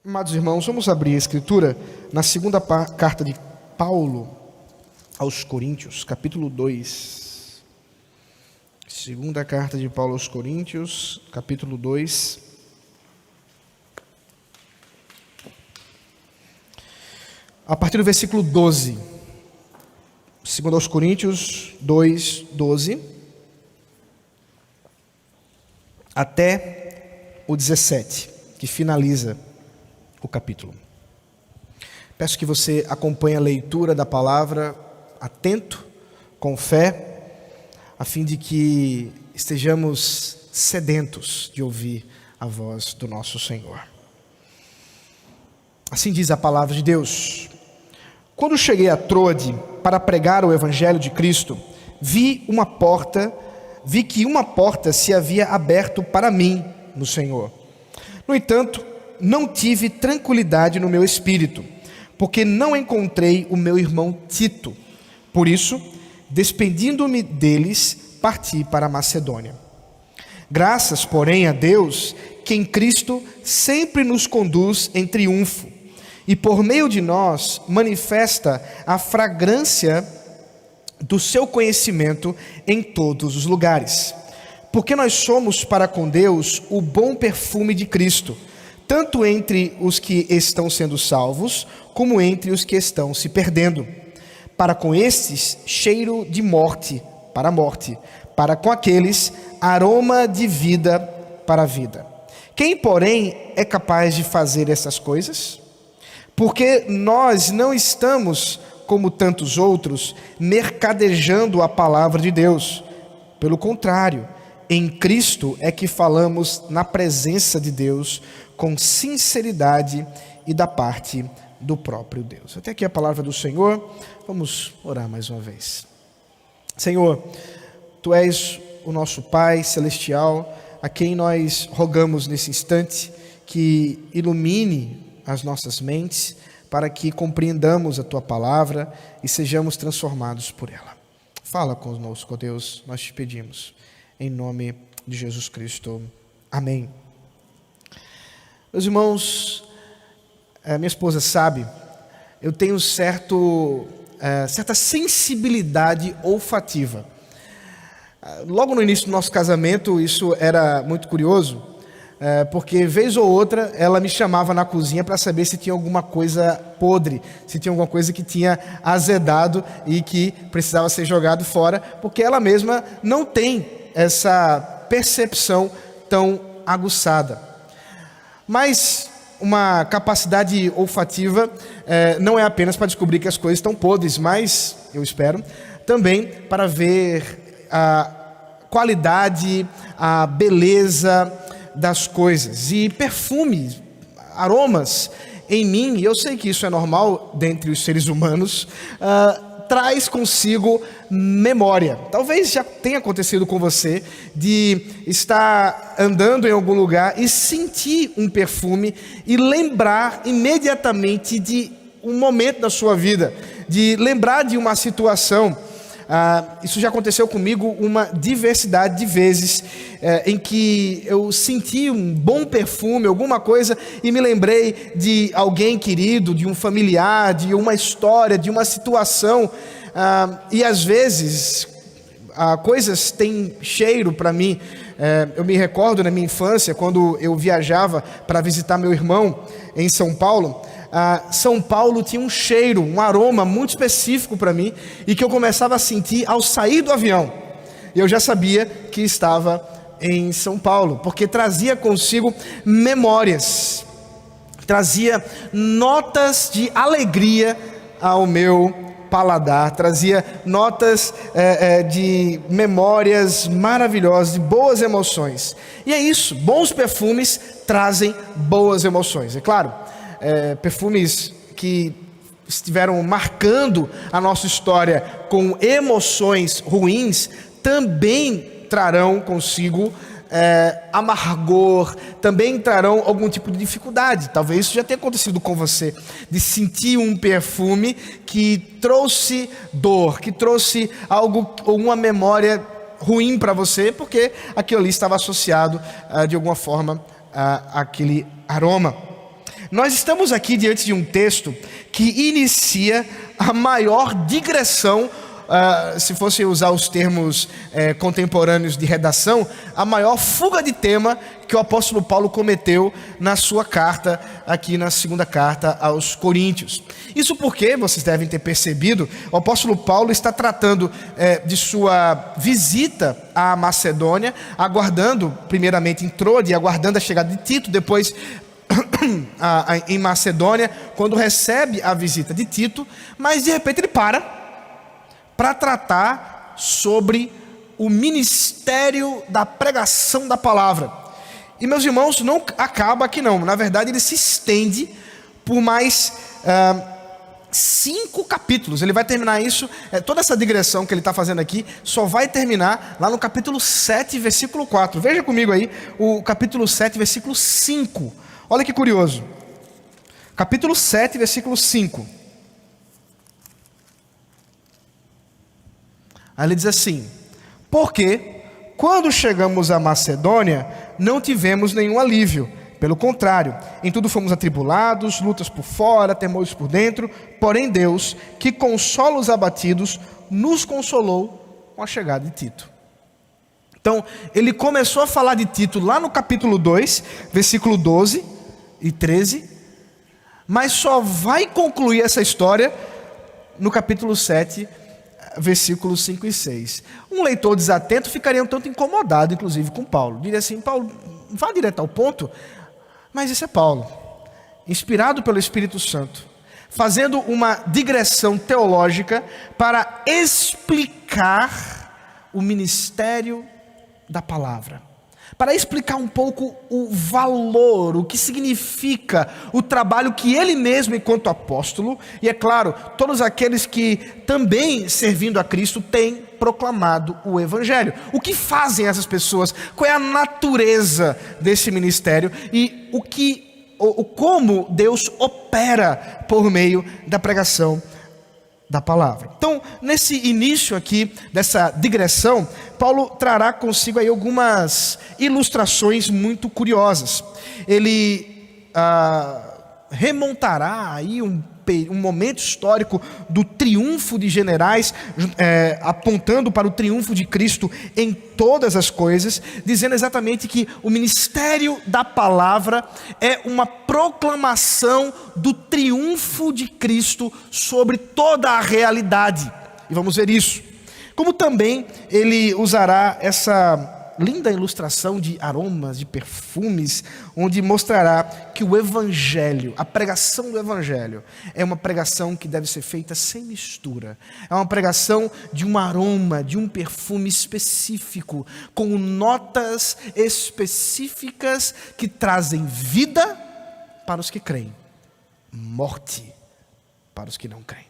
Amados irmãos, vamos abrir a Escritura na segunda carta de Paulo aos Coríntios, capítulo 2. Segunda carta de Paulo aos Coríntios, capítulo 2. A partir do versículo 12. Segunda aos Coríntios 2, 12. Até o 17, que finaliza o capítulo. Peço que você acompanhe a leitura da palavra atento, com fé, a fim de que estejamos sedentos de ouvir a voz do nosso Senhor. Assim diz a palavra de Deus: quando cheguei a Troade para pregar o evangelho de Cristo, vi que uma porta se havia aberto para mim no Senhor. No entanto, não tive tranquilidade no meu espírito, porque não encontrei o meu irmão Tito. Por isso, despedindo-me deles, parti para a Macedônia. Graças, porém, a Deus, que em Cristo sempre nos conduz em triunfo, e por meio de nós manifesta a fragrância do seu conhecimento em todos os lugares. Porque nós somos para com Deus o bom perfume de Cristo, tanto entre os que estão sendo salvos, como entre os que estão se perdendo. Para com estes, cheiro de morte para a morte, para com aqueles, aroma de vida para a vida. Quem, porém, é capaz de fazer essas coisas? Porque nós não estamos, como tantos outros, mercadejando a palavra de Deus. Pelo contrário, em Cristo é que falamos na presença de Deus, com sinceridade e da parte do próprio Deus. Até aqui a palavra do Senhor. Vamos orar mais uma vez. Senhor, Tu és o nosso Pai celestial, a quem nós rogamos nesse instante que ilumine as nossas mentes, para que compreendamos a Tua palavra e sejamos transformados por ela. Fala conosco, ó Deus, nós te pedimos, em nome de Jesus Cristo. Amém. Meus irmãos, minha esposa sabe, eu tenho certa sensibilidade olfativa. Logo no início do nosso casamento, isso era muito curioso, porque vez ou outra ela me chamava na cozinha para saber se tinha alguma coisa podre, se tinha alguma coisa que tinha azedado e que precisava ser jogado fora, porque ela mesma não tem essa percepção tão aguçada. Mas uma capacidade olfativa não é apenas para descobrir que as coisas estão podres, mas, eu espero, também para ver a qualidade, a beleza das coisas. E perfumes, aromas em mim, e eu sei que isso é normal dentre os seres humanos, traz consigo memória. Talvez já tenha acontecido com você de estar andando em algum lugar e sentir um perfume e lembrar imediatamente de um momento da sua vida, de lembrar de uma situação. Isso já aconteceu comigo uma diversidade de vezes, em que eu senti um bom perfume, alguma coisa, e me lembrei de alguém querido, de um familiar, de uma história, de uma situação. E às vezes coisas têm cheiro para mim. Eu me recordo na minha infância, quando eu viajava para visitar meu irmão em São Paulo. São Paulo tinha um cheiro, um aroma muito específico para mim, e que eu começava a sentir ao sair do avião. Eu já sabia que estava em São Paulo, porque trazia consigo memórias, trazia notas de alegria ao meu paladar, trazia notas de memórias maravilhosas, de boas emoções. E é isso, bons perfumes trazem boas emoções, é claro. Perfumes que estiveram marcando a nossa história com emoções ruins também trarão consigo amargor, também trarão algum tipo de dificuldade. Talvez isso já tenha acontecido com você, de sentir um perfume que trouxe dor, que trouxe algo, uma memória ruim para você, porque aquilo ali estava associado de alguma forma àquele aroma. Nós estamos aqui diante de um texto que inicia a maior digressão, se fosse usar os termos contemporâneos de redação, a maior fuga de tema que o apóstolo Paulo cometeu na sua carta, aqui na segunda carta aos Coríntios. Isso porque, vocês devem ter percebido, o apóstolo Paulo está tratando de sua visita à Macedônia, aguardando, primeiramente em Troade, aguardando a chegada de Tito, depois em Macedônia, quando recebe a visita de Tito, mas de repente ele para tratar sobre o ministério da pregação da palavra. E meus irmãos, não acaba aqui não, na verdade ele se estende por mais 5 capítulos, ele vai terminar isso, toda essa digressão que ele está fazendo aqui, só vai terminar lá no capítulo 7, versículo 4, veja comigo aí, o capítulo 7, versículo 5, olha que curioso, capítulo 7, versículo 5, aí ele diz assim: porque quando chegamos à Macedônia, não tivemos nenhum alívio. Pelo contrário, em tudo fomos atribulados, lutas por fora, temores por dentro. Porém Deus, que consola os abatidos, nos consolou com a chegada de Tito. Então, ele começou a falar de Tito lá no capítulo 2, versículo 12 e 13. Mas só vai concluir essa história no capítulo 7, versículos 5 e 6. Um leitor desatento ficaria um tanto incomodado, inclusive, com Paulo. Diria assim: Paulo, vá direto ao ponto. Mas esse é Paulo, inspirado pelo Espírito Santo, fazendo uma digressão teológica para explicar o ministério da palavra, para explicar um pouco o valor, o que significa o trabalho que ele mesmo, enquanto apóstolo, e é claro, todos aqueles que também servindo a Cristo têm proclamado o Evangelho. O que fazem essas pessoas? Qual é a natureza desse ministério? E como Deus opera por meio da pregação da palavra. Então, nesse início aqui dessa digressão, Paulo trará consigo aí algumas ilustrações muito curiosas. Ele remontará aí um momento histórico do triunfo de generais, apontando para o triunfo de Cristo em todas as coisas, dizendo exatamente que o ministério da palavra é uma proclamação do triunfo de Cristo sobre toda a realidade. E vamos ver isso. Como também ele usará essa linda ilustração de aromas, de perfumes, onde mostrará que o Evangelho, a pregação do Evangelho, é uma pregação que deve ser feita sem mistura. É uma pregação de um aroma, de um perfume específico, com notas específicas que trazem vida para os que creem, morte para os que não creem.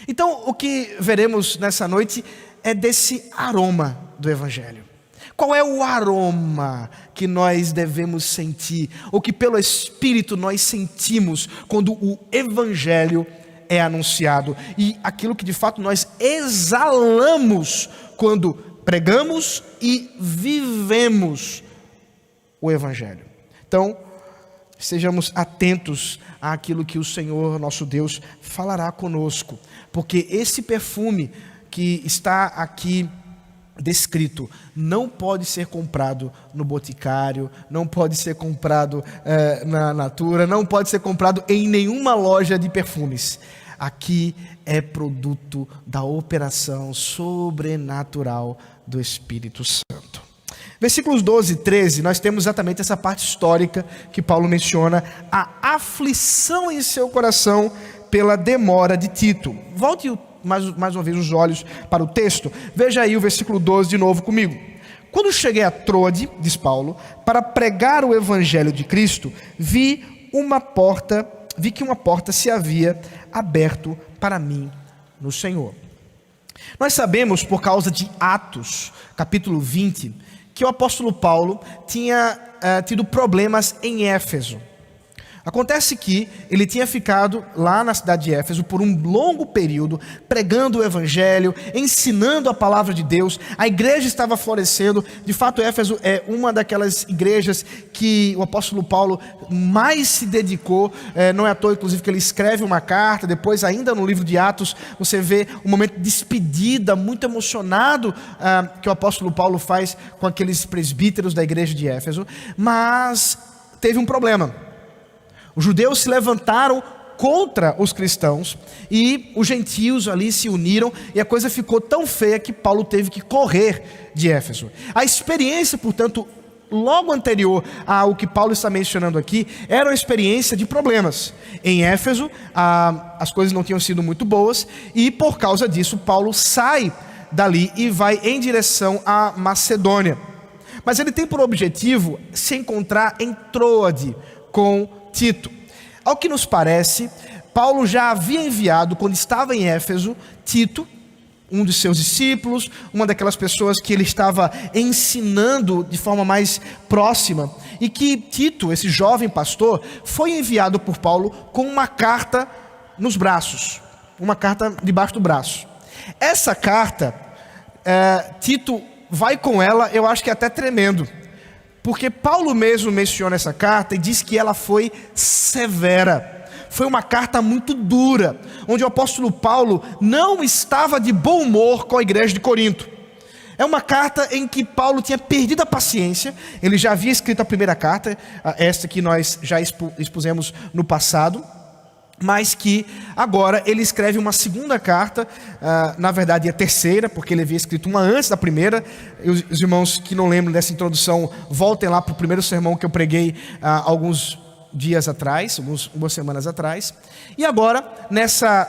Então, o que veremos nessa noite é desse aroma do Evangelho. Qual é o aroma que nós devemos sentir, ou que pelo Espírito nós sentimos quando o Evangelho é anunciado? E aquilo que de fato nós exalamos quando pregamos e vivemos o Evangelho. Então, sejamos atentos àquilo que o Senhor nosso Deus falará conosco, porque esse perfume que está aqui descrito não pode ser comprado no boticário, não pode ser comprado na Natura, não pode ser comprado em nenhuma loja de perfumes. Aqui é produto da operação sobrenatural do Espírito Santo. Versículos 12 e 13, nós temos exatamente essa parte histórica que Paulo menciona, a aflição em seu coração pela demora de Tito. Volte mais uma vez os olhos para o texto. Veja aí o versículo 12 de novo comigo. Quando cheguei a Troade, diz Paulo, para pregar o Evangelho de Cristo, vi que uma porta se havia aberto para mim no Senhor. Nós sabemos, por causa de Atos, capítulo 20, que o apóstolo Paulo tinha tido problemas em Éfeso. Acontece que ele tinha ficado lá na cidade de Éfeso por um longo período, pregando o evangelho, ensinando a palavra de Deus. A igreja estava florescendo. De fato, Éfeso é uma daquelas igrejas que o apóstolo Paulo mais se dedicou. Não é à toa, inclusive, que ele escreve uma carta. Depois, ainda no livro de Atos, você vê um momento de despedida, muito emocionado, que o apóstolo Paulo faz com aqueles presbíteros da igreja de Éfeso. Mas teve um problema. Os judeus se levantaram contra os cristãos e os gentios ali se uniram, e a coisa ficou tão feia que Paulo teve que correr de Éfeso. A experiência, portanto, logo anterior ao que Paulo está mencionando aqui, era uma experiência de problemas. Em Éfeso, as coisas não tinham sido muito boas, e por causa disso Paulo sai dali e vai em direção à Macedônia. Mas ele tem por objetivo se encontrar em Troade com Tito. Ao que nos parece, Paulo já havia enviado, quando estava em Éfeso, Tito, um de seus discípulos, uma daquelas pessoas que ele estava ensinando de forma mais próxima, e que Tito, esse jovem pastor, foi enviado por Paulo com uma carta nos braços, uma carta debaixo do braço. Essa carta, Tito vai com ela, eu acho que é até tremendo, porque Paulo mesmo menciona essa carta e diz que ela foi severa. Foi uma carta muito dura, onde o apóstolo Paulo não estava de bom humor com a igreja de Corinto. É uma carta em que Paulo tinha perdido a paciência. Ele já havia escrito a primeira carta, esta que nós já expusemos no passado, mas que agora ele escreve uma segunda carta, na verdade a terceira, porque ele havia escrito uma antes da primeira. Os irmãos que não lembram dessa introdução, voltem lá para o primeiro sermão que eu preguei alguns dias atrás, algumas semanas atrás. E agora, nessa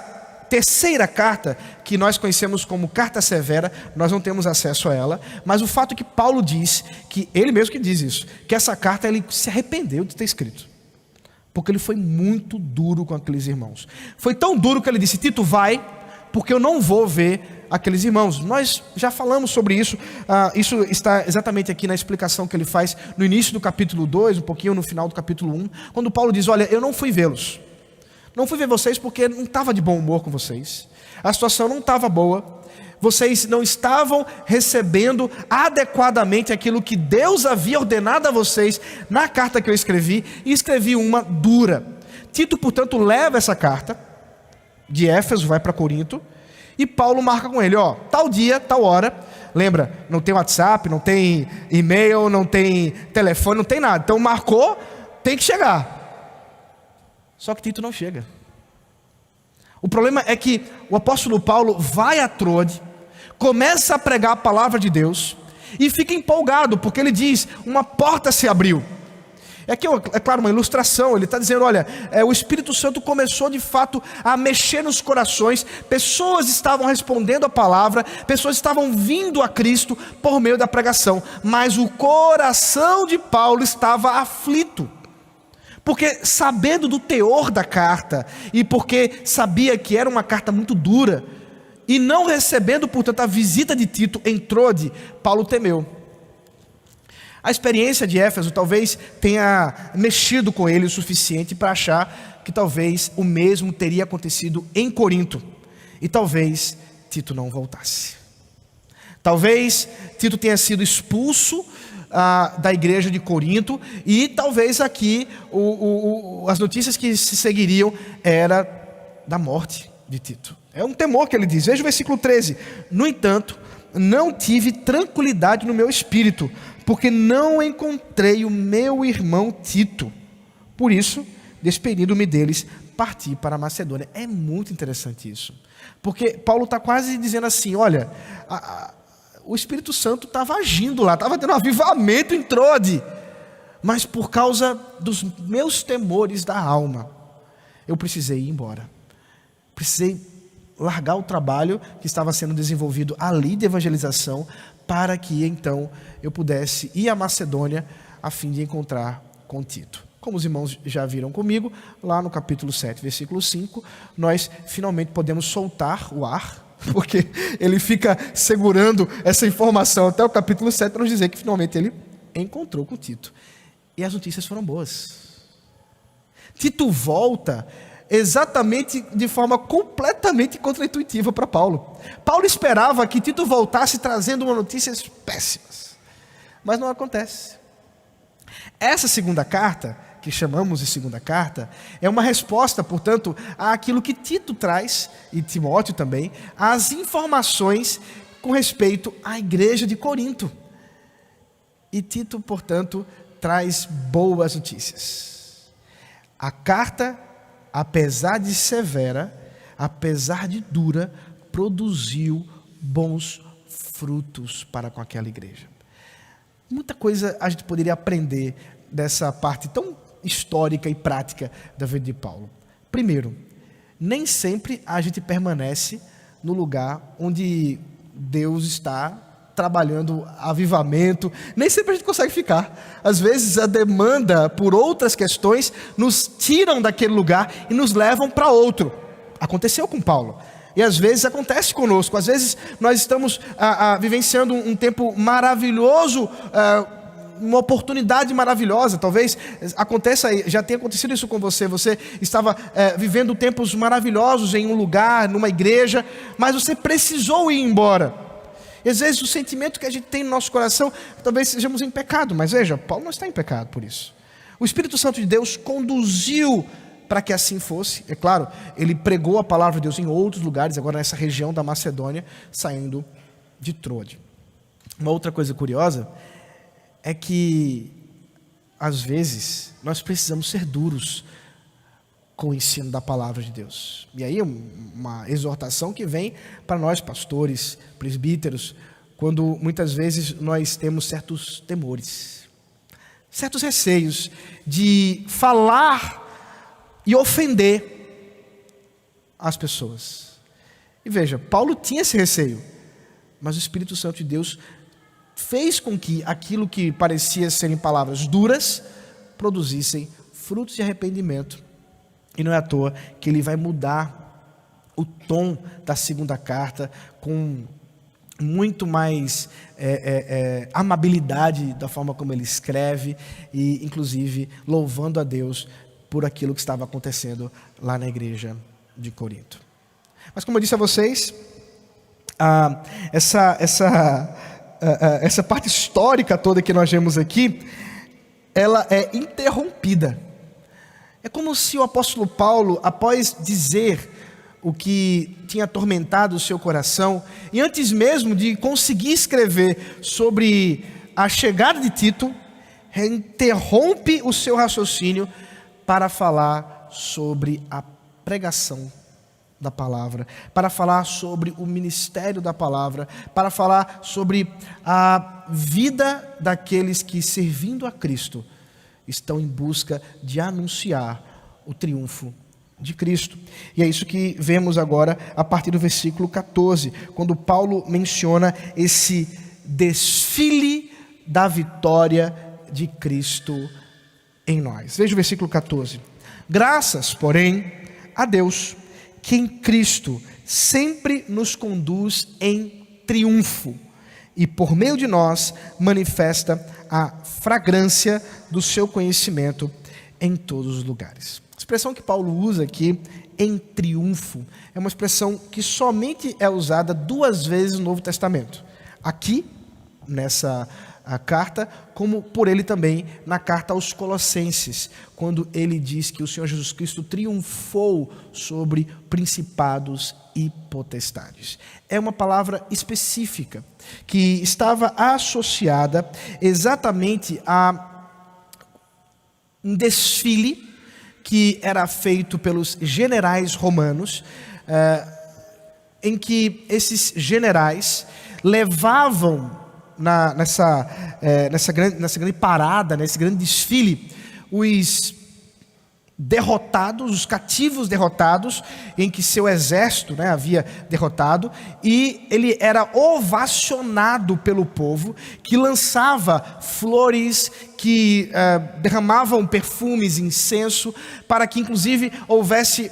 terceira carta, que nós conhecemos como carta severa, nós não temos acesso a ela, mas o fato é que Paulo diz, que ele mesmo que diz isso, que essa carta ele se arrependeu de ter escrito, porque ele foi muito duro com aqueles irmãos. Foi tão duro que ele disse: Tito, vai, porque eu não vou ver aqueles irmãos. Nós já falamos sobre isso. Isso está exatamente aqui na explicação que ele faz no início do capítulo 2, um pouquinho no final do capítulo 1, quando Paulo diz: olha, eu não fui vê-los. Não fui ver vocês porque não estava de bom humor com vocês. A situação não estava boa. Vocês não estavam recebendo adequadamente aquilo que Deus havia ordenado a vocês na carta que eu escrevi, e escrevi uma dura. Tito, portanto, leva essa carta de Éfeso, vai para Corinto, e Paulo marca com ele: ó, tal dia, tal hora. Lembra, não tem WhatsApp, não tem e-mail, não tem telefone, não tem nada. Então marcou, tem que chegar. Só que Tito não chega. O problema é que o apóstolo Paulo vai a Troade, começa a pregar a palavra de Deus e fica empolgado, porque ele diz: uma porta se abriu. Aqui é claro uma ilustração. Ele está dizendo: olha, o Espírito Santo começou de fato a mexer nos corações, pessoas estavam respondendo a palavra, pessoas estavam vindo a Cristo por meio da pregação, mas o coração de Paulo estava aflito, porque sabendo do teor da carta, e porque sabia que era uma carta muito dura, e não recebendo, portanto, a visita de Tito em Troade, Paulo temeu. A experiência de Éfeso talvez tenha mexido com ele o suficiente para achar que talvez o mesmo teria acontecido em Corinto, e talvez Tito não voltasse. Talvez Tito tenha sido expulso da igreja de Corinto, e talvez aqui as notícias que se seguiriam era da morte de Tito. É um temor que ele diz. Veja o versículo 13: no entanto, não tive tranquilidade no meu espírito, porque não encontrei o meu irmão Tito. Por isso, despedindo-me deles, parti para a Macedônia. É muito interessante isso, porque Paulo está quase dizendo assim: olha, o Espírito Santo estava agindo lá, estava tendo um avivamento em Troade, mas por causa dos meus temores da alma, eu precisei ir embora. Precisei largar o trabalho que estava sendo desenvolvido ali de evangelização, para que então eu pudesse ir à Macedônia a fim de encontrar com Tito. Como os irmãos já viram comigo, lá no capítulo 7, versículo 5, nós finalmente podemos soltar o ar, porque ele fica segurando essa informação até o capítulo 7 para nos dizer que finalmente ele encontrou com Tito. E as notícias foram boas. Tito volta exatamente de forma completamente contraintuitiva para Paulo. Paulo esperava que Tito voltasse trazendo notícias péssimas, mas não acontece. Essa segunda carta, que chamamos de segunda carta, é uma resposta, portanto, àquilo que Tito traz, e Timóteo também, às informações com respeito à igreja de Corinto. E Tito, portanto, traz boas notícias. A carta, apesar de severa, apesar de dura, produziu bons frutos para com aquela igreja. Muita coisa a gente poderia aprender dessa parte tão histórica e prática da vida de Paulo. Primeiro, nem sempre a gente permanece no lugar onde Deus está trabalhando avivamento, nem sempre a gente consegue ficar. Às vezes a demanda por outras questões nos tiram daquele lugar e nos levam para outro. Aconteceu com Paulo. E às vezes acontece conosco. Às vezes nós estamos vivenciando um tempo maravilhoso, uma oportunidade maravilhosa. Talvez aconteça, já tenha acontecido isso com você. Você estava vivendo tempos maravilhosos em um lugar, numa igreja, mas você precisou ir embora. E às vezes o sentimento que a gente tem no nosso coração, talvez sejamos em pecado. Mas veja, Paulo não está em pecado por isso. O Espírito Santo de Deus conduziu para que assim fosse. É claro, ele pregou a palavra de Deus em outros lugares, agora nessa região da Macedônia, saindo de Troade. Uma outra coisa curiosa é que, às vezes, nós precisamos ser duros com o ensino da palavra de Deus. E aí uma exortação que vem para nós, pastores, presbíteros, quando muitas vezes nós temos certos temores, certos receios de falar e ofender as pessoas. E veja, Paulo tinha esse receio, mas o Espírito Santo de Deus fez com que aquilo que parecia serem palavras duras produzissem frutos de arrependimento. E não é à toa que ele vai mudar o tom da segunda carta com muito mais amabilidade da forma como ele escreve e inclusive louvando a Deus por aquilo que estava acontecendo lá na igreja de Corinto. Mas como eu disse a vocês, essa parte histórica toda que nós vemos aqui, ela é interrompida. É como se o apóstolo Paulo, após dizer o que tinha atormentado o seu coração, e antes mesmo de conseguir escrever sobre a chegada de Tito, interrompe o seu raciocínio para falar sobre a pregação da palavra, para falar sobre o ministério da palavra, para falar sobre a vida daqueles que, servindo a Cristo, estão em busca de anunciar o triunfo de Cristo. E é isso que vemos agora a partir do versículo 14, quando Paulo menciona esse desfile da vitória de Cristo em nós. Veja o versículo 14. Graças, porém, a Deus, que em Cristo sempre nos conduz em triunfo e por meio de nós manifesta a fragrância do seu conhecimento em todos os lugares. A expressão que Paulo usa aqui, em triunfo, é uma expressão que somente é usada 2 vezes no Novo Testamento. Aqui, nessa carta, como por ele também na carta aos Colossenses, quando ele diz que o Senhor Jesus Cristo triunfou sobre principados e potestades. É uma palavra específica que estava associada exatamente a um desfile que era feito pelos generais romanos, em que esses generais levavam nessa grande parada, nesse grande desfile, os derrotados, os cativos derrotados, em que seu exército havia derrotado, e ele era ovacionado pelo povo, que lançava flores, que derramavam perfumes, incenso, para que inclusive houvesse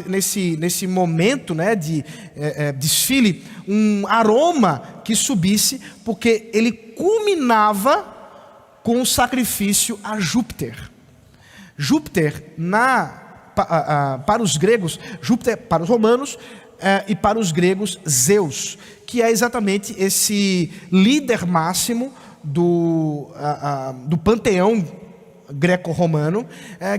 nesse momento de desfile, um aroma que subisse, porque ele culminava com o sacrifício a Júpiter. Júpiter, para os gregos, Júpiter para os romanos, e para os gregos, Zeus, que é exatamente esse líder máximo do panteão greco-romano,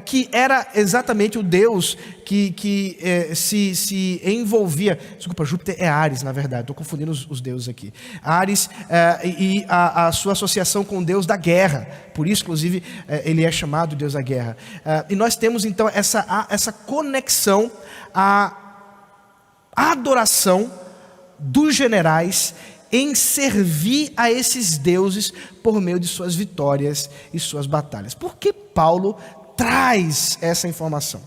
que era exatamente o deus que se envolvia. Desculpa, Júpiter é Ares, na verdade, estou confundindo os deuses aqui. Ares e a sua associação com o deus da guerra, por isso, inclusive, ele é chamado Deus da guerra. E nós temos então essa conexão à adoração dos generais em servir a esses deuses por meio de suas vitórias e suas batalhas. Por que Paulo traz essa informação?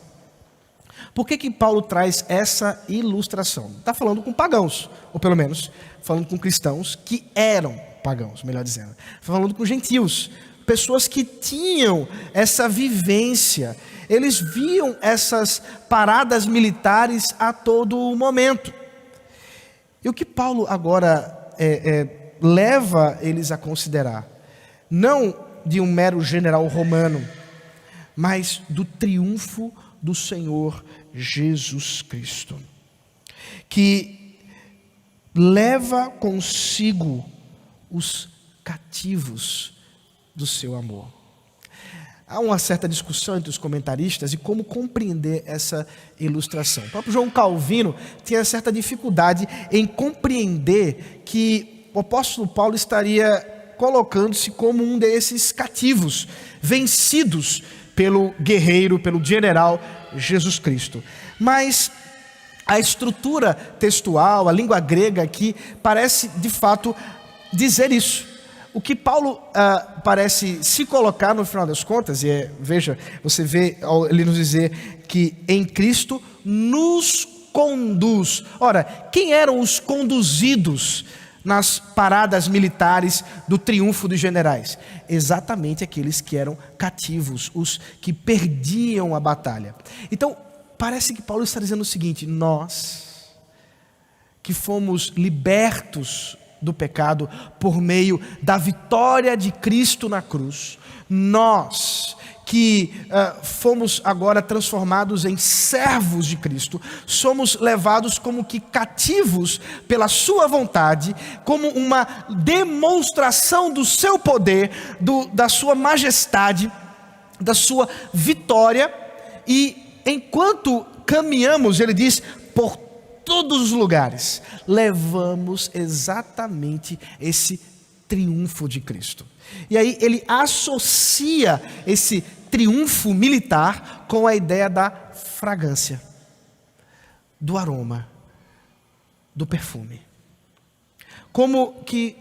Por que Paulo traz essa ilustração? Está falando com pagãos, ou pelo menos falando com cristãos que eram pagãos, melhor dizendo. Falando com gentios, pessoas que tinham essa vivência. Eles viam essas paradas militares a todo momento. E o que Paulo agora leva eles a considerar, não de um mero general romano, mas do triunfo do Senhor Jesus Cristo, que leva consigo os cativos do seu amor. Há uma certa discussão entre os comentaristas de como compreender essa ilustração. O próprio João Calvino tinha certa dificuldade em compreender que o apóstolo Paulo estaria colocando-se como um desses cativos, vencidos pelo guerreiro, pelo general Jesus Cristo. Mas a estrutura textual, a língua grega aqui, parece de fato dizer isso. O que Paulo parece se colocar no final das contas, veja, você vê ele nos dizer que em Cristo nos conduz. Ora, quem eram os conduzidos nas paradas militares do triunfo dos generais? Exatamente aqueles que eram cativos, os que perdiam a batalha. Então, parece que Paulo está dizendo o seguinte: nós que fomos libertos do pecado por meio da vitória de Cristo na cruz, nós que fomos agora transformados em servos de Cristo, somos levados como que cativos pela sua vontade, como uma demonstração do seu poder, da sua majestade, da sua vitória. E enquanto caminhamos, ele diz, por todos os lugares, levamos exatamente esse triunfo de Cristo. E aí ele associa esse triunfo militar com a ideia da fragrância, do aroma, do perfume. Como que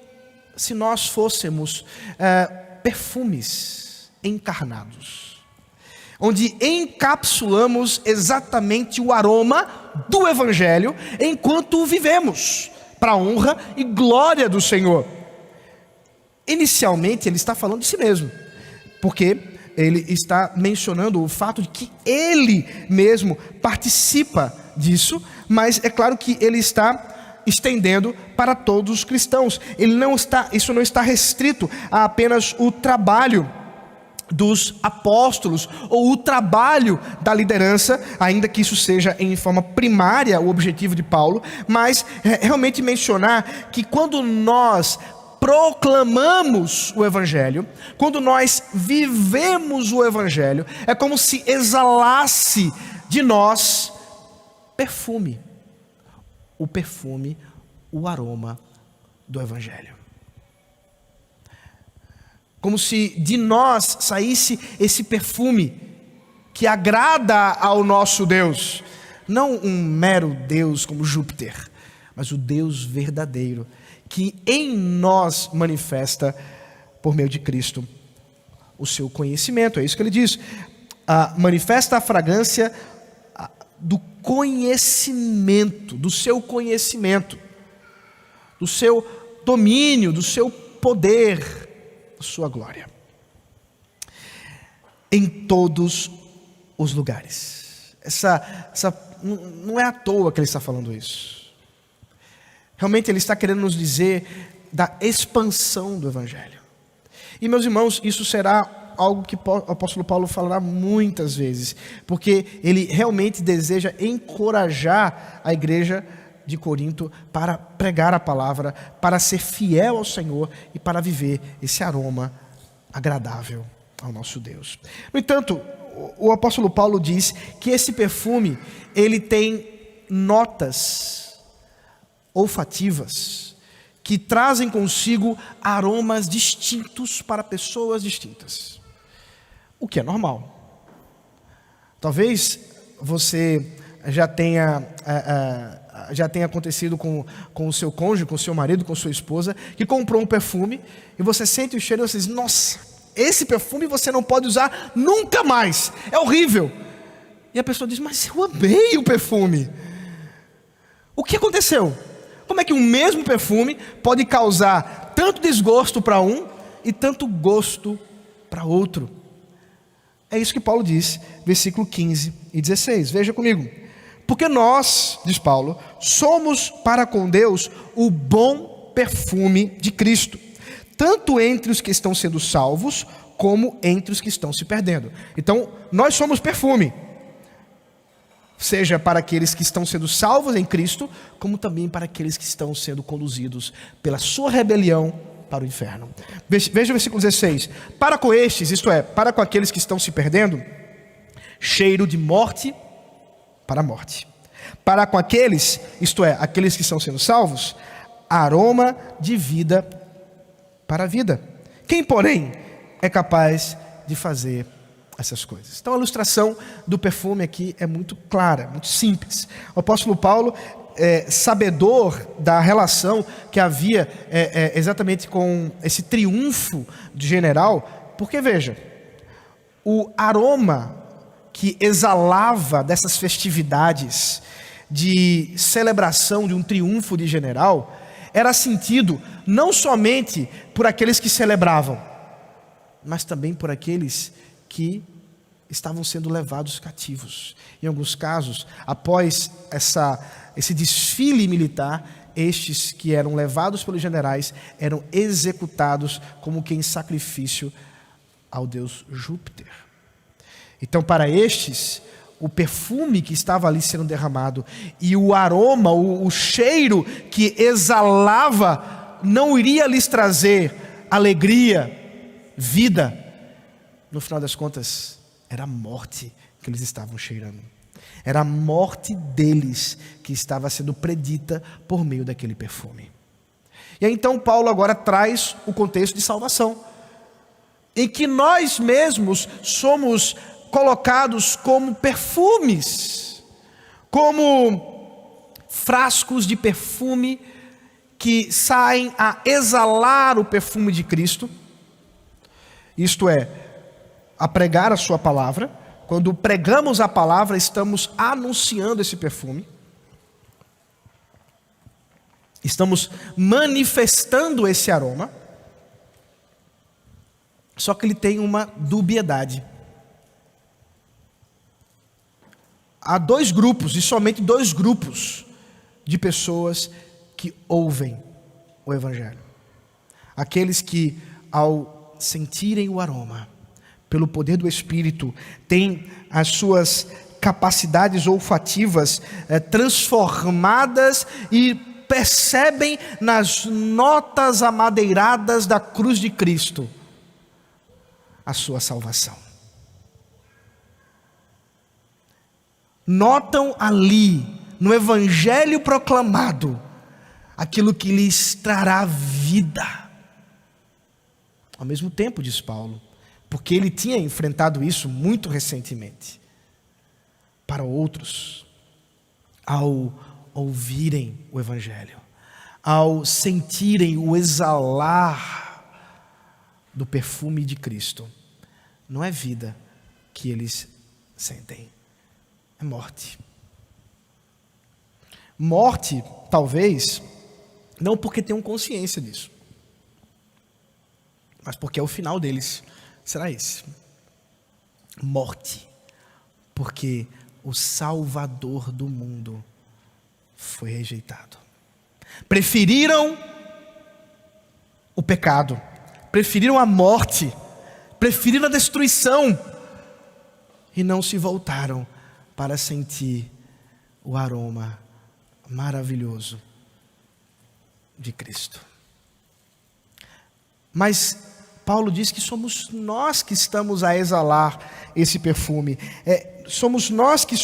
se nós fôssemos perfumes encarnados, onde encapsulamos exatamente o aroma do Evangelho enquanto o vivemos, para a honra e glória do Senhor. Inicialmente ele está falando de si mesmo, porque ele está mencionando o fato de que ele mesmo participa disso, mas é claro que ele está estendendo para todos os cristãos. Isso não está restrito a apenas o trabalho dos apóstolos ou o trabalho da liderança, ainda que isso seja em forma primária o objetivo de Paulo, mas realmente mencionar que quando nós proclamamos o Evangelho, quando nós vivemos o Evangelho, é como se exalasse de nós perfume, o aroma do Evangelho. Como se de nós saísse esse perfume que agrada ao nosso Deus. Não um mero Deus como Júpiter, mas o Deus verdadeiro, que em nós manifesta, por meio de Cristo, o seu conhecimento. É isso que ele diz. Manifesta a fragrância do conhecimento, do seu conhecimento, do seu domínio, do seu poder, sua glória, em todos os lugares. Não é à toa que ele está falando isso. Realmente ele está querendo nos dizer da expansão do Evangelho. E meus irmãos, isso será algo que o apóstolo Paulo falará muitas vezes, porque ele realmente deseja encorajar a igreja de Corinto para pregar a palavra, para ser fiel ao Senhor e para viver esse aroma agradável ao nosso Deus. No entanto, o apóstolo Paulo diz que esse perfume, ele tem notas olfativas que trazem consigo aromas distintos para pessoas distintas, o que é normal. Talvez você já tenha acontecido com o seu cônjuge, com o seu marido, com sua esposa, que comprou um perfume e você sente o cheiro e você diz: nossa, esse perfume você não pode usar nunca mais, é horrível. E a pessoa diz: mas eu amei o perfume. O que aconteceu? Como é que o mesmo perfume pode causar tanto desgosto para um e tanto gosto para outro? É isso que Paulo diz, versículo 15 e 16. Veja comigo. Porque nós, diz Paulo, somos para com Deus o bom perfume de Cristo, tanto entre os que estão sendo salvos, como entre os que estão se perdendo. Então, nós somos perfume, seja para aqueles que estão sendo salvos em Cristo, como também para aqueles que estão sendo conduzidos pela sua rebelião para o inferno. Veja o versículo 16. Para com estes, isto é, para com aqueles que estão se perdendo, cheiro de morte para a morte. Para com aqueles, isto é, aqueles que estão sendo salvos, aroma de vida para a vida. Quem, porém, é capaz de fazer essas coisas? Então a ilustração do perfume aqui é muito clara, muito simples. O apóstolo Paulo, sabedor da relação que havia exatamente com esse triunfo de general, porque veja, o aroma que exalava dessas festividades de celebração de um triunfo de general era sentido não somente por aqueles que celebravam, mas também por aqueles que estavam sendo levados cativos. Em alguns casos, após esse desfile militar, estes que eram levados pelos generais eram executados como que em sacrifício ao deus Júpiter. Então, para estes, o perfume que estava ali sendo derramado e o aroma, o cheiro que exalava, não iria lhes trazer alegria, vida. No final das contas, era a morte que eles estavam cheirando. Era a morte deles que estava sendo predita por meio daquele perfume. E aí então Paulo agora traz o contexto de salvação, em que nós mesmos somos colocados como perfumes, como frascos de perfume que saem a exalar o perfume de Cristo, isto é, a pregar a sua palavra. Quando pregamos a palavra, estamos anunciando esse perfume, estamos manifestando esse aroma, só que ele tem uma dubiedade. Há dois grupos, e somente dois grupos de pessoas que ouvem o Evangelho. Aqueles que, ao sentirem o aroma, pelo poder do Espírito, têm as suas capacidades olfativas transformadas e percebem nas notas amadeiradas da cruz de Cristo a sua salvação. Notam ali, no Evangelho proclamado, aquilo que lhes trará vida. Ao mesmo tempo, diz Paulo, porque ele tinha enfrentado isso muito recentemente. Para outros, ao ouvirem o Evangelho, ao sentirem o exalar do perfume de Cristo, não é vida que eles sentem, é morte. Morte, talvez, não porque tenham consciência disso, mas porque é o final deles será esse: morte, porque o Salvador do mundo foi rejeitado. Preferiram o pecado, preferiram a morte, preferiram a destruição e não se voltaram para sentir o aroma maravilhoso de Cristo. Mas Paulo diz que somos nós que estamos a exalar esse perfume. Somos nós que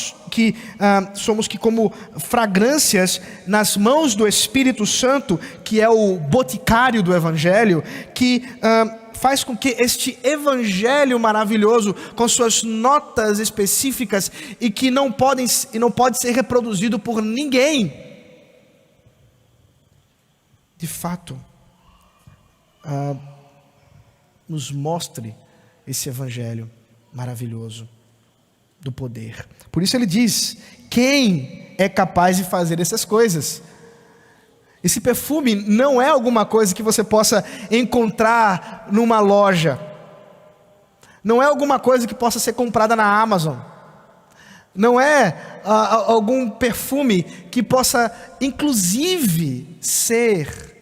somos que, como fragrâncias nas mãos do Espírito Santo, que é o boticário do Evangelho, que faz com que este Evangelho maravilhoso, com suas notas específicas e que não pode ser reproduzido por ninguém, de fato, nos mostre esse Evangelho maravilhoso do poder. Por isso ele diz: quem é capaz de fazer essas coisas? Esse perfume não é alguma coisa que você possa encontrar numa loja, não é alguma coisa que possa ser comprada na Amazon, não é algum perfume que possa inclusive ser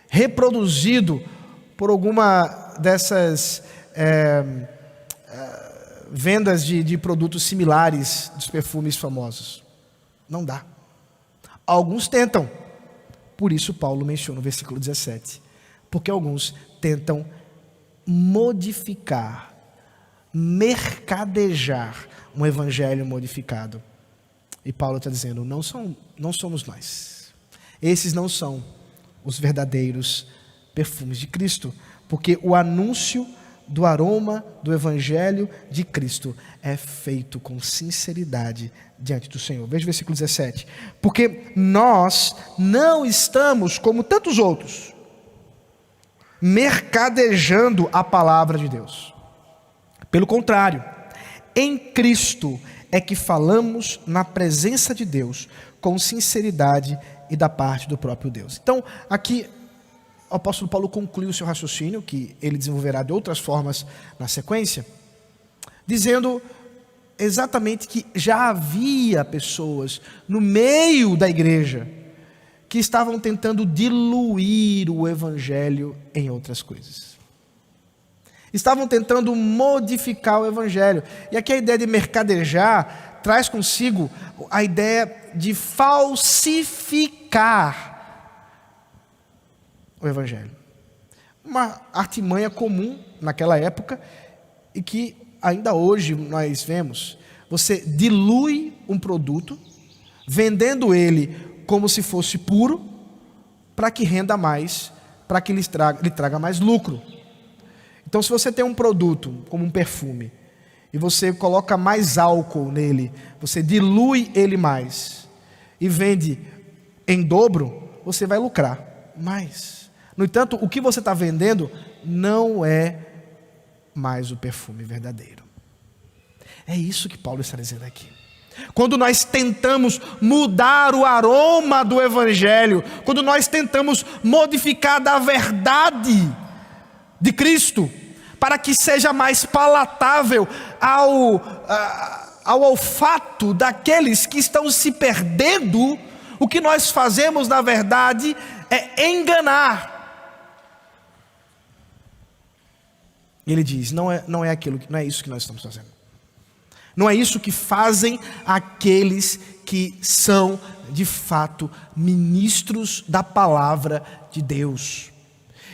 reproduzido por alguma dessas vendas de produtos similares dos perfumes famosos. Não dá. Alguns tentam. Por isso Paulo menciona no versículo 17. Porque alguns tentam modificar, mercadejar um evangelho modificado. E Paulo está dizendo: não somos nós. Esses não são os verdadeiros perfumes de Cristo. Porque o anúncio do aroma do Evangelho de Cristo é feito com sinceridade diante do Senhor. Veja o versículo 17. Porque nós não estamos, como tantos outros, mercadejando a palavra de Deus. Pelo contrário, em Cristo é que falamos na presença de Deus, com sinceridade e da parte do próprio Deus. Então, aqui o apóstolo Paulo conclui o seu raciocínio, que ele desenvolverá de outras formas na sequência, dizendo exatamente que já havia pessoas no meio da igreja que estavam tentando diluir o evangelho em outras coisas. Estavam tentando modificar o evangelho. E aqui a ideia de mercadejar traz consigo a ideia de falsificar o Evangelho. Uma artimanha comum naquela época e que ainda hoje nós vemos. Você dilui um produto, vendendo ele como se fosse puro, para que renda mais, para que lhe traga mais lucro. Então, se você tem um produto como um perfume e você coloca mais álcool nele, você dilui ele mais e vende em dobro, você vai lucrar mais. No entanto, o que você está vendendo não é mais o perfume verdadeiro. É isso que Paulo está dizendo aqui. Quando nós tentamos mudar o aroma do Evangelho, quando nós tentamos modificar da verdade de Cristo, para que seja mais palatável ao olfato daqueles que estão se perdendo, o que nós fazemos, na verdade, é enganar. Ele diz: não é isso que nós estamos fazendo. Não é isso que fazem aqueles que são, de fato, ministros da palavra de Deus.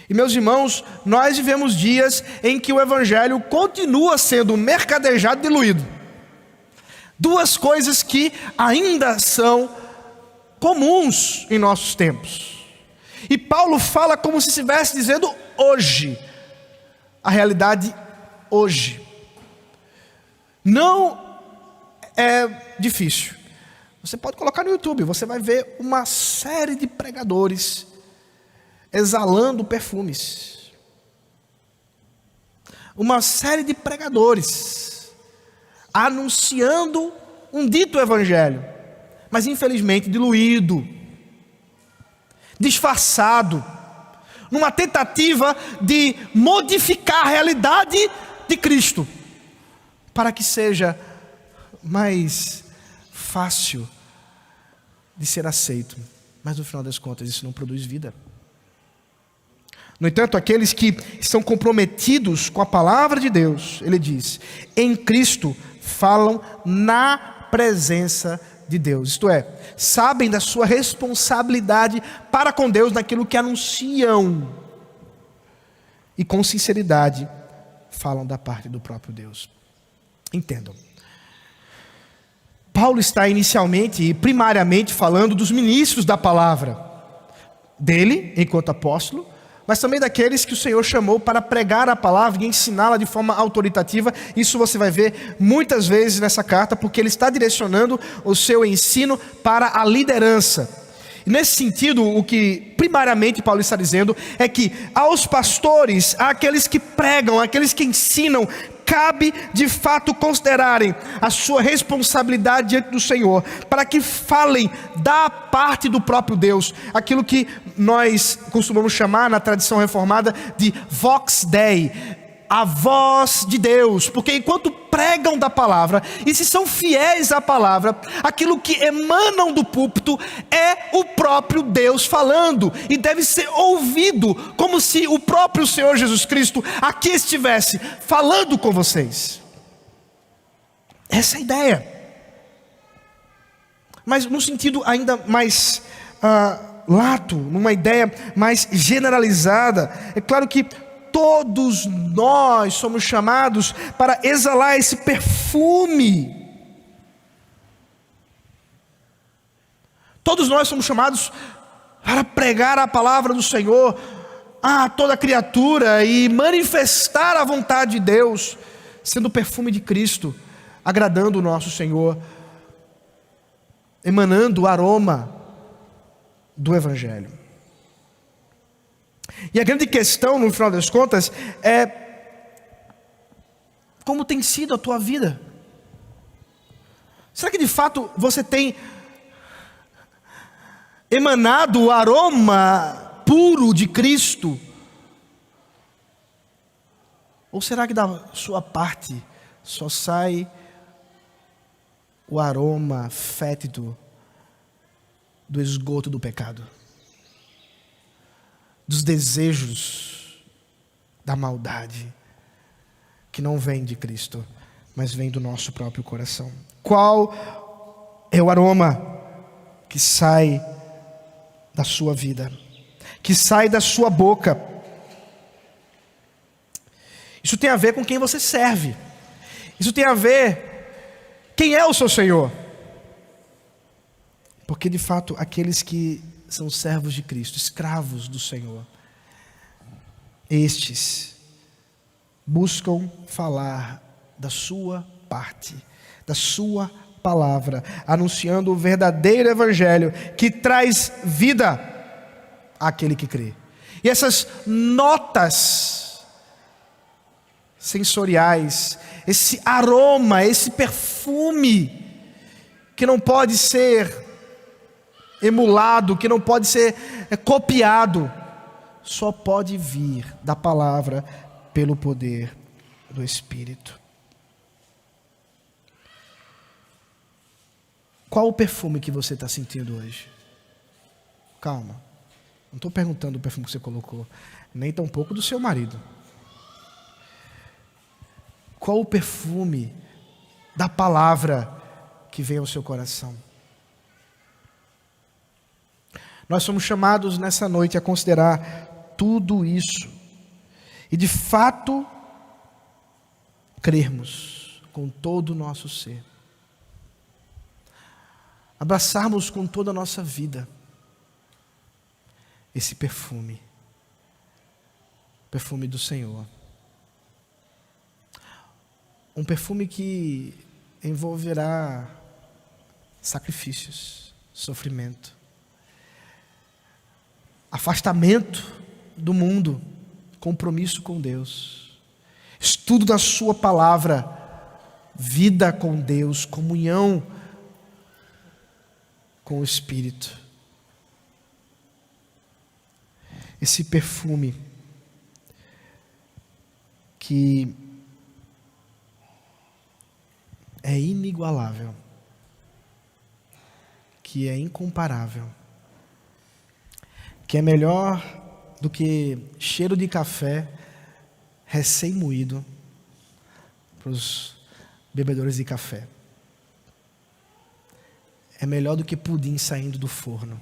E, meus irmãos, nós vivemos dias em que o Evangelho continua sendo mercadejado e diluído. Duas coisas que ainda são comuns em nossos tempos. E Paulo fala como se estivesse dizendo hoje. A realidade hoje. Não é difícil. Você pode colocar no YouTube, você vai ver uma série de pregadores exalando perfumes. Uma série de pregadores anunciando um dito evangelho, mas infelizmente diluído, disfarçado, numa tentativa de modificar a realidade de Cristo, para que seja mais fácil de ser aceito. Mas no final das contas isso não produz vida. No entanto, aqueles que estão comprometidos com a palavra de Deus, ele diz, em Cristo falam na presença de Deus. Isto é, sabem da sua responsabilidade para com Deus naquilo que anunciam. E com sinceridade falam da parte do próprio Deus. Entendam. Paulo está inicialmente e primariamente falando dos ministros da palavra. Dele, enquanto apóstolo, mas também daqueles que o Senhor chamou para pregar a palavra e ensiná-la de forma autoritativa. Isso você vai ver muitas vezes nessa carta, porque ele está direcionando o seu ensino para a liderança. E nesse sentido, o que primariamente Paulo está dizendo é que aos pastores, àqueles que pregam, àqueles que ensinam, cabe de fato considerarem a sua responsabilidade diante do Senhor, para que falem da parte do próprio Deus, aquilo que nós costumamos chamar na tradição reformada de Vox Dei, a voz de Deus, porque enquanto pregam da palavra, e se são fiéis à palavra, aquilo que emanam do púlpito é o próprio Deus falando, e deve ser ouvido, como se o próprio Senhor Jesus Cristo aqui estivesse falando com vocês. Essa é a ideia. Mas num sentido ainda mais lato, numa ideia mais generalizada, é claro que todos nós somos chamados para exalar esse perfume. Todos nós somos chamados para pregar a palavra do Senhor a toda criatura e manifestar a vontade de Deus, sendo o perfume de Cristo, agradando o nosso Senhor, emanando o aroma do Evangelho. E a grande questão, no final das contas, é como tem sido a tua vida? Será que de fato você tem emanado o aroma puro de Cristo? Ou será que da sua parte só sai o aroma fétido do esgoto do pecado? Dos desejos da maldade, que não vem de Cristo, mas vem do nosso próprio coração. Qual é o aroma que sai da sua vida, que sai da sua boca? Isso tem a ver com quem você serve. Isso tem a ver quem é o seu Senhor. Porque de fato aqueles que são servos de Cristo, escravos do Senhor, estes buscam falar da sua parte, da sua palavra, anunciando o verdadeiro evangelho que traz vida àquele que crê. E essas notas sensoriais, esse aroma, esse perfume que não pode ser emulado, que não pode ser copiado, só pode vir da palavra pelo poder do Espírito. Qual o perfume que você está sentindo hoje? Calma, não estou perguntando o perfume que você colocou, nem tampouco do seu marido. Qual o perfume da palavra que vem ao seu coração? Nós somos chamados nessa noite a considerar tudo isso e de fato crermos com todo o nosso ser, abraçarmos com toda a nossa vida esse perfume do Senhor, um perfume que envolverá sacrifícios, sofrimento, afastamento do mundo, compromisso com Deus, estudo da sua palavra, vida com Deus, comunhão com o Espírito. Esse perfume que é inigualável, que é incomparável, que é melhor do que cheiro de café recém-moído para os bebedores de café. É melhor do que pudim saindo do forno.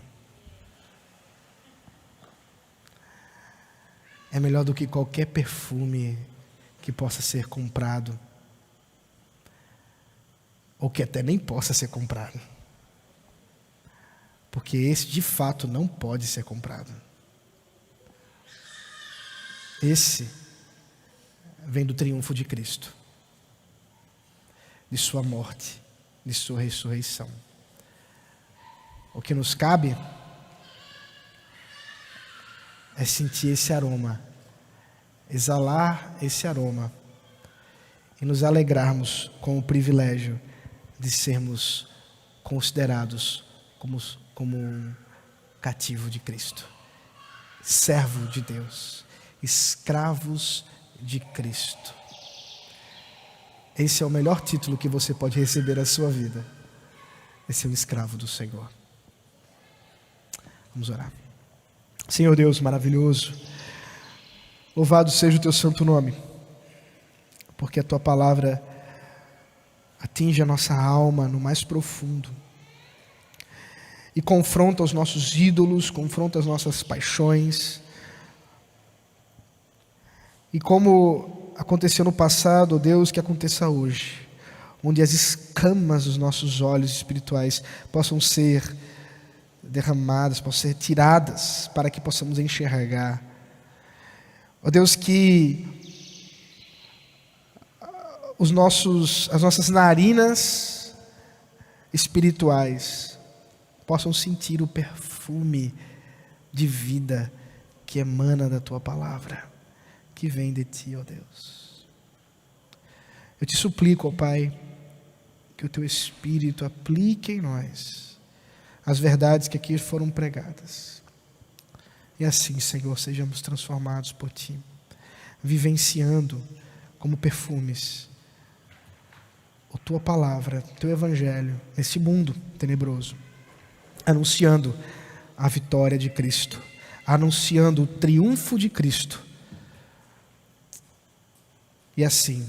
É melhor do que qualquer perfume que possa ser comprado, ou que até nem possa ser comprado. Porque esse de fato não pode ser comprado. Esse vem do triunfo de Cristo, de sua morte, de sua ressurreição. O que nos cabe é sentir esse aroma, exalar esse aroma e nos alegrarmos com o privilégio de sermos considerados como um cativo de Cristo, servo de Deus, escravos de Cristo. Esse é o melhor título que você pode receber na sua vida, é ser um escravo do Senhor. Vamos orar. Senhor Deus maravilhoso, louvado seja o teu santo nome, porque a tua palavra atinge a nossa alma no mais profundo e confronta os nossos ídolos, confronta as nossas paixões. E como aconteceu no passado, Deus, que aconteça hoje, onde as escamas dos nossos olhos espirituais possam ser derramadas, possam ser tiradas, para que possamos enxergar. Ó Deus, que as nossas narinas espirituais possam sentir o perfume de vida que emana da tua palavra, que vem de ti, ó Deus. Eu te suplico, ó Pai, que o teu Espírito aplique em nós as verdades que aqui foram pregadas. E assim, Senhor, sejamos transformados por ti, vivenciando como perfumes a tua palavra, o teu evangelho, nesse mundo tenebroso, anunciando a vitória de Cristo, anunciando o triunfo de Cristo, e assim,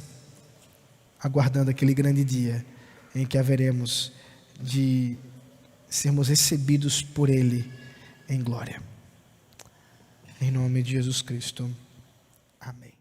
aguardando aquele grande dia em que haveremos de sermos recebidos por Ele em glória. Em nome de Jesus Cristo. Amém.